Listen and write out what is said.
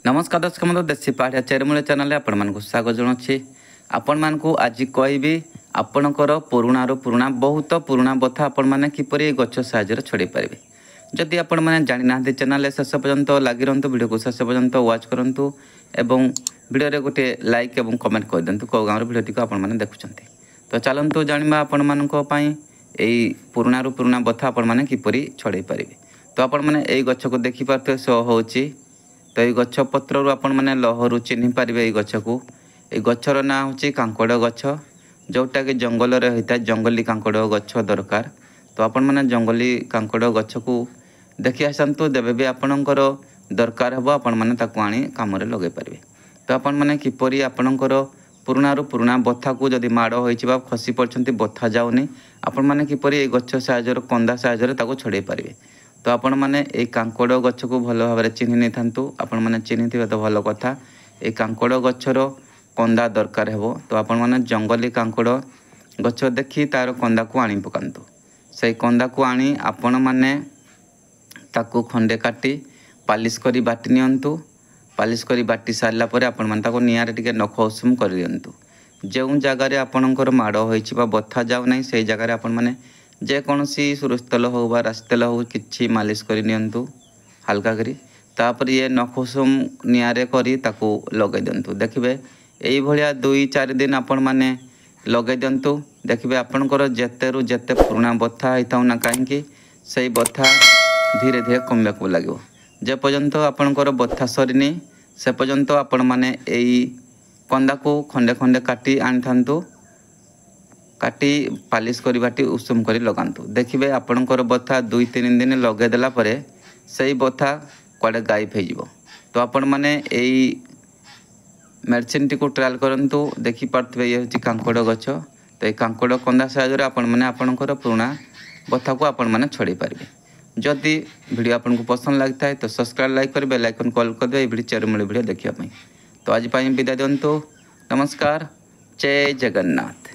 नमस्कार दर्शक बंधु देशी पहाड़िया चेरमूल चैनल आपण स्वागत जनावि आपण मानक आज कहबी आपणकर पुराणा बहुत पुराणा बथा आपण मैंने किपर गच साहाय्य छड़े पारे। जदि आपण मैंने जानी ना चैनल शेष पर्यंत लगी रुँ वीडियो को शेष पर्यंत वाच करूँ एवं वीडियो गोटे लाइक और कमेंट कर दिंतु कौ गाँव भिडियो को आपण मैंने देखुं। तो चलतु जाना आपण मानी पुराणा बथा आपण मैंने किपर छड़े पारे। तो आपण मैंने यही गच को देखिपे शो हो तो ये गछ पत्र आपण मैंने लहरु चिन्ह पारे। ये गछ को ये गचर ना हूँ कांकड़ गछ जोटा कि जंगल होता है जंगली कांकड़ गछ दरकार। तो आपण मैंने जंगली कांकड़ गछ को देखि आसतु देवे भी आपणकर दरकार हे आपण मैंने ताकू आनी काम लगे पारे। तो आपण मैंने किपरि आपणकर पुराणा बथा को जदि माड़ हो खसी पड़ते बथा जाऊनी आपण मैंने किपरि गछ साहाय्य कंदा साहाय्य ताकू छड़े पारे। तो आपण मैंने ये कांकड़ गछ को भल भाव में चिन्ह नहीं था आपण मैंने चिन्ह थे तो भल कथा। ये कांकड़ गछर कंदा दरकार हो तो आपण मैंने जंगली कांकड़ गछ देखी तार कंदा को आनी पकातु। से कंदा को आनी आपण मैंने ताकू खंडे काटी पालिश करी बाटी नियंतु। पालिश करी बाटी सारला परे आपण मैंने ताकू निआरे टिके नख उषुम कर दियंतु। जो जगार आपणकर माड़ हो बथा जाऊ ना से जगार आपण मैंने जेकोसी सोरिष तेल हो राशि तेल हो कि मालिश कर नियंतु हल्का करी तापर ये नख उषुम निआरे करी ताकू लगे दिंतु। देखिए यही भाया 2-4 दिन आपण मैंने लगे दिंतु। देखिए आपणकर जेते रु जेते पुराणा बथा होता ना कहीं से बथा धीरे धीरे कमिया लगे। जे पर्यंत आपणकर बथा सरीनी से पर्यंत आपण मैंने यही कंदा को खंडे खंडे काटी आनी था काटी पालिश करी बाटी उषुम करी लगातु। देखिए आपणकर बथा 2-3 दिन लगेदेला से बथा कुआडे गायब हो। तो आपण मैंने यही मेडिसिन टी को ट्रायल करंतु देखि पार्थे ये हूँ कांकड़ गछ। तो ये कांकड़ कंदा साहाय्य आपण मैंने आपणकर पुराणा बथा को आपण मैंने छड़े पारे। जदि वीडियो आपन को पसंद लगता है तो सब्सक्राइब लाइक कर बेल आइकन कॉल कर दे वीडियो चेरमूल वीडियो देखिए। तो आज विदाय दिंतु। नमस्कार, जय जगन्नाथ।